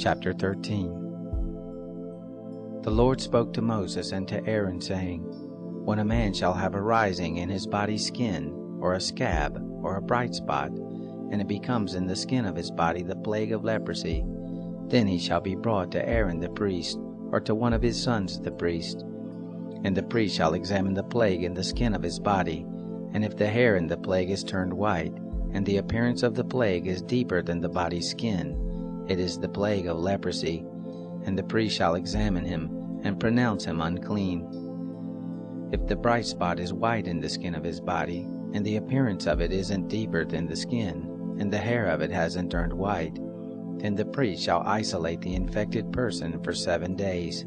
Chapter 13. The Lord spoke to Moses and to Aaron, saying, When a man shall have a rising in his body's skin, or a scab, or a bright spot, and it becomes in the skin of his body the plague of leprosy, then he shall be brought to Aaron the priest, or to one of his sons the priest. And the priest shall examine the plague in the skin of his body, and if the hair in the plague is turned white, and the appearance of the plague is deeper than the body's skin, it is the plague of leprosy, and the priest shall examine him, and pronounce him unclean. If the bright spot is white in the skin of his body, and the appearance of it isn't deeper than the skin, and the hair of it hasn't turned white, then the priest shall isolate the infected person for 7 days.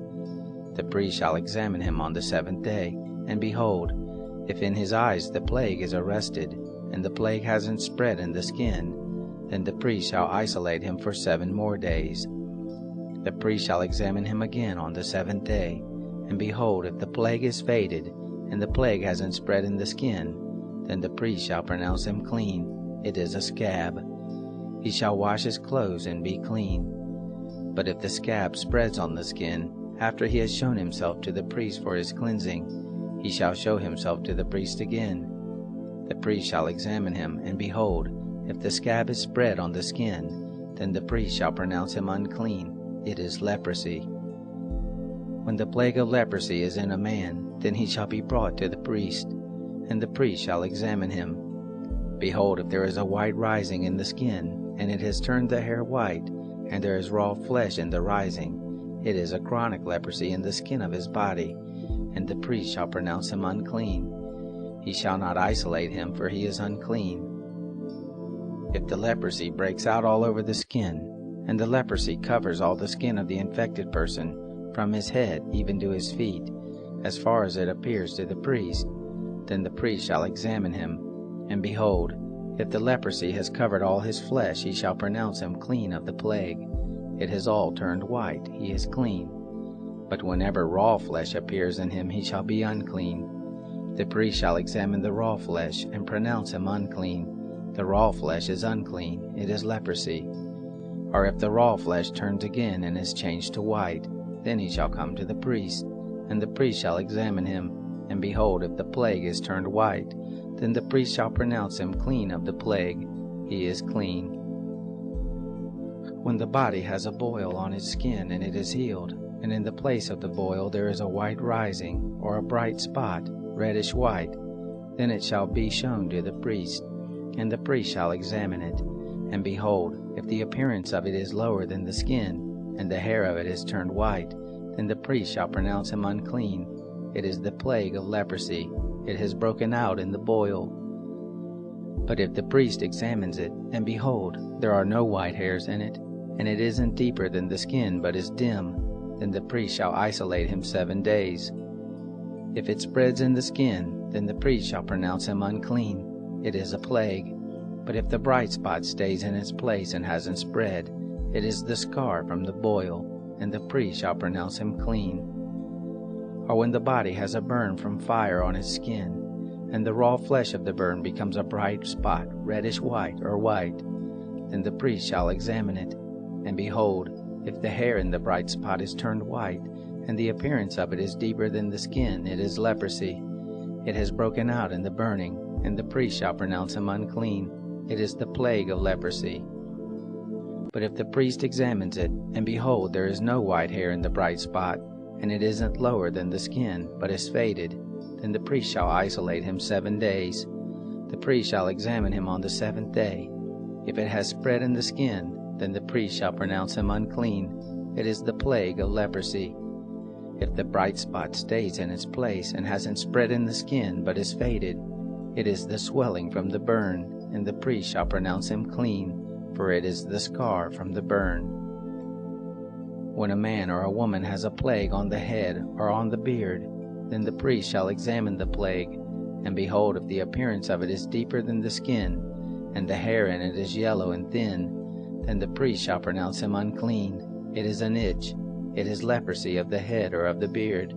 The priest shall examine him on the 7th day, and behold, if in his eyes the plague is arrested, and the plague hasn't spread in the skin, then the priest shall isolate him for 7 more days. The priest shall examine him again on the 7th day, and behold, if the plague is faded, and the plague hasn't spread in the skin, then the priest shall pronounce him clean. It is a scab. He shall wash his clothes and be clean. But if the scab spreads on the skin, after he has shown himself to the priest for his cleansing, he shall show himself to the priest again. The priest shall examine him, and behold, if the scab is spread on the skin, then the priest shall pronounce him unclean. It is leprosy. When the plague of leprosy is in a man, then he shall be brought to the priest, and the priest shall examine him. Behold, if there is a white rising in the skin, and it has turned the hair white, and there is raw flesh in the rising, it is a chronic leprosy in the skin of his body, and the priest shall pronounce him unclean. He shall not isolate him, for he is unclean. If the leprosy breaks out all over the skin, and the leprosy covers all the skin of the infected person, from his head even to his feet, as far as it appears to the priest, then the priest shall examine him, and behold, if the leprosy has covered all his flesh, he shall pronounce him clean of the plague. It has all turned white, he is clean. But whenever raw flesh appears in him, he shall be unclean. The priest shall examine the raw flesh, and pronounce him unclean. The raw flesh is unclean, it is leprosy. Or if the raw flesh turns again and is changed to white, then he shall come to the priest, and the priest shall examine him, and behold, if the plague is turned white, then the priest shall pronounce him clean of the plague. He is clean. When the body has a boil on its skin and it is healed, and in the place of the boil there is a white rising, or a bright spot, reddish white, then it shall be shown to the priest, and the priest shall examine it. And behold, if the appearance of it is lower than the skin, and the hair of it is turned white, then the priest shall pronounce him unclean. It is the plague of leprosy. It has broken out in the boil. But if the priest examines it, and behold, there are no white hairs in it, and it isn't deeper than the skin but is dim, then the priest shall isolate him 7 days. If it spreads in the skin, then the priest shall pronounce him unclean. It is a plague. But if the bright spot stays in its place and hasn't spread, it is the scar from the boil, and the priest shall pronounce him clean. Or when the body has a burn from fire on its skin, and the raw flesh of the burn becomes a bright spot, reddish white or white, then the priest shall examine it. And behold, if the hair in the bright spot is turned white, and the appearance of it is deeper than the skin, it is leprosy. It has broken out in the burning, and the priest shall pronounce him unclean. It is the plague of leprosy. But if the priest examines it, and behold, there is no white hair in the bright spot, and it isn't lower than the skin, but is faded, then the priest shall isolate him 7 days. The priest shall examine him on the 7th day. If it has spread in the skin, then the priest shall pronounce him unclean. It is the plague of leprosy. If the bright spot stays in its place and hasn't spread in the skin, but is faded, it is the swelling from the burn, and the priest shall pronounce him clean, for it is the scar from the burn. When a man or a woman has a plague on the head or on the beard, then the priest shall examine the plague, and behold, if the appearance of it is deeper than the skin, and the hair in it is yellow and thin, then the priest shall pronounce him unclean. It is an itch. It is leprosy of the head or of the beard.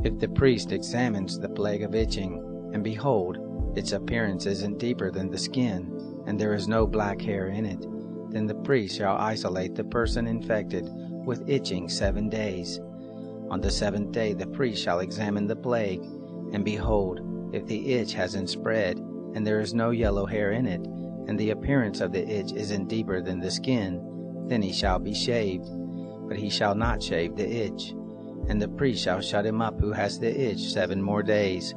If the priest examines the plague of itching, and behold, its appearance isn't deeper than the skin, and there is no black hair in it, then the priest shall isolate the person infected with itching 7 days. On the 7th day the priest shall examine the plague, and behold, if the itch hasn't spread, and there is no yellow hair in it, and the appearance of the itch isn't deeper than the skin, then he shall be shaved, but he shall not shave the itch. And the priest shall shut him up who has the itch 7 more days.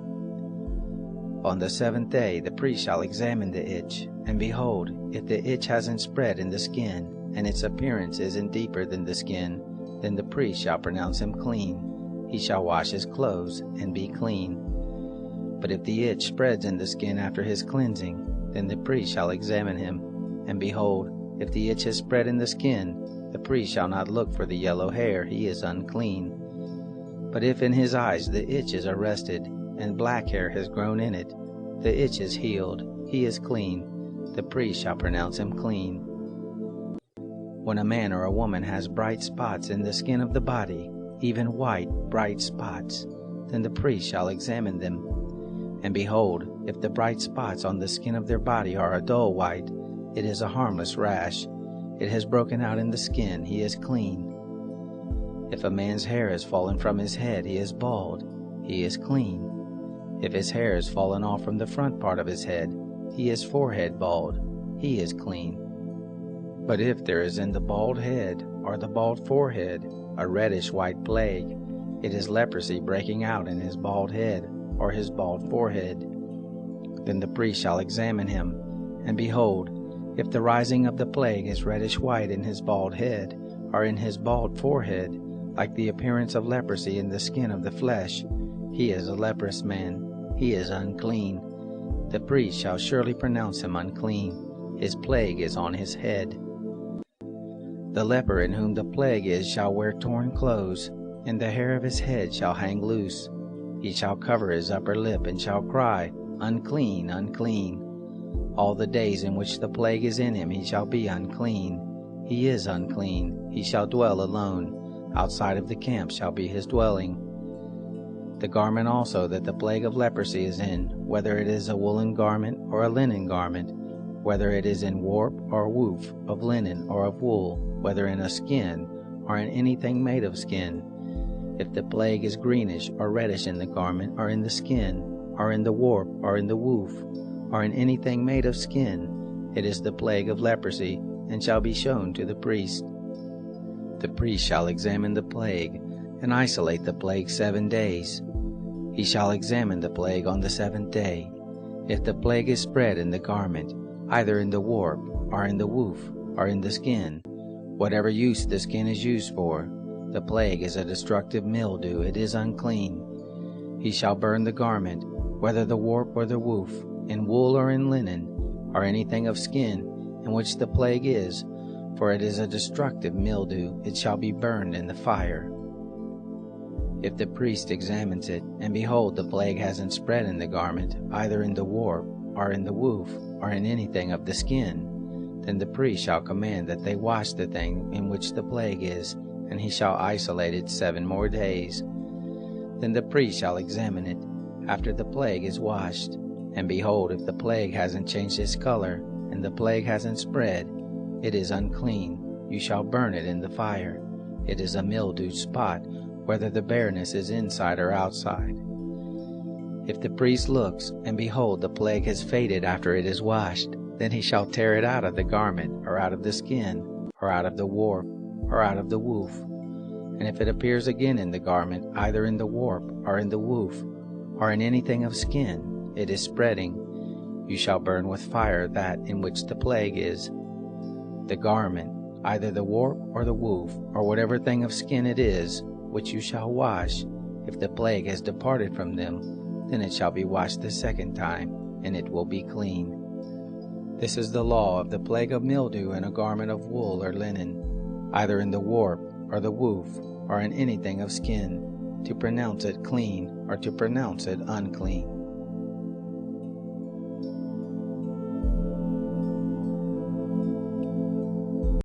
On the 7th day the priest shall examine the itch, and behold, if the itch hasn't spread in the skin, and its appearance isn't deeper than the skin, then the priest shall pronounce him clean. He shall wash his clothes, and be clean. But if the itch spreads in the skin after his cleansing, then the priest shall examine him, and behold, if the itch has spread in the skin, the priest shall not look for the yellow hair, he is unclean. But if in his eyes the itch is arrested, and black hair has grown in it, the itch is healed, he is clean. The priest shall pronounce him clean. When a man or a woman has bright spots in the skin of the body, even white, bright spots, then the priest shall examine them. And behold, if the bright spots on the skin of their body are a dull white, it is a harmless rash. It has broken out in the skin, he is clean. If a man's hair has fallen from his head, he is bald, he is clean. If his hair has fallen off from the front part of his head, he is forehead bald, he is clean. But if there is in the bald head or the bald forehead a reddish-white plague, it is leprosy breaking out in his bald head or his bald forehead. Then the priest shall examine him, and behold, if the rising of the plague is reddish-white in his bald head or in his bald forehead, like the appearance of leprosy in the skin of the flesh, he is a leprous man, he is unclean. The priest shall surely pronounce him unclean, his plague is on his head. The leper in whom the plague is shall wear torn clothes, and the hair of his head shall hang loose. He shall cover his upper lip, and shall cry, Unclean, unclean. All the days in which the plague is in him he shall be unclean. He is unclean, he shall dwell alone. Outside of the camp shall be his dwelling. The garment also that the plague of leprosy is in, whether it is a woolen garment or a linen garment, whether it is in warp or woof, of linen or of wool, whether in a skin or in anything made of skin, if the plague is greenish or reddish in the garment or in the skin, or in the warp or in the woof, or in anything made of skin, it is the plague of leprosy, and shall be shown to the priest. The priest shall examine the plague, and isolate the plague 7 days. He shall examine the plague on the 7th day. If the plague is spread in the garment, either in the warp, or in the woof, or in the skin, whatever use the skin is used for, the plague is a destructive mildew, it is unclean. He shall burn the garment, whether the warp or the woof, in wool or in linen, or anything of skin, in which the plague is, for it is a destructive mildew, it shall be burned in the fire. If the priest examines it, and behold the plague hasn't spread in the garment, either in the warp, or in the woof, or in anything of the skin, then the priest shall command that they wash the thing in which the plague is, and he shall isolate it 7 more days. Then the priest shall examine it, after the plague is washed, and behold, if the plague hasn't changed its color, and the plague hasn't spread, it is unclean, you shall burn it in the fire. It is a mildewed spot, whether the bareness is inside or outside. If the priest looks, and behold the plague has faded after it is washed, then he shall tear it out of the garment, or out of the skin, or out of the warp, or out of the woof. And if it appears again in the garment, either in the warp, or in the woof, or in anything of skin, it is spreading, you shall burn with fire that in which the plague is. The garment, either the warp or the woof, or whatever thing of skin it is, which you shall wash, if the plague has departed from them, then it shall be washed the 2nd time, and it will be clean. This is the law of the plague of mildew in a garment of wool or linen, either in the warp, or the woof, or in anything of skin, to pronounce it clean, or to pronounce it unclean.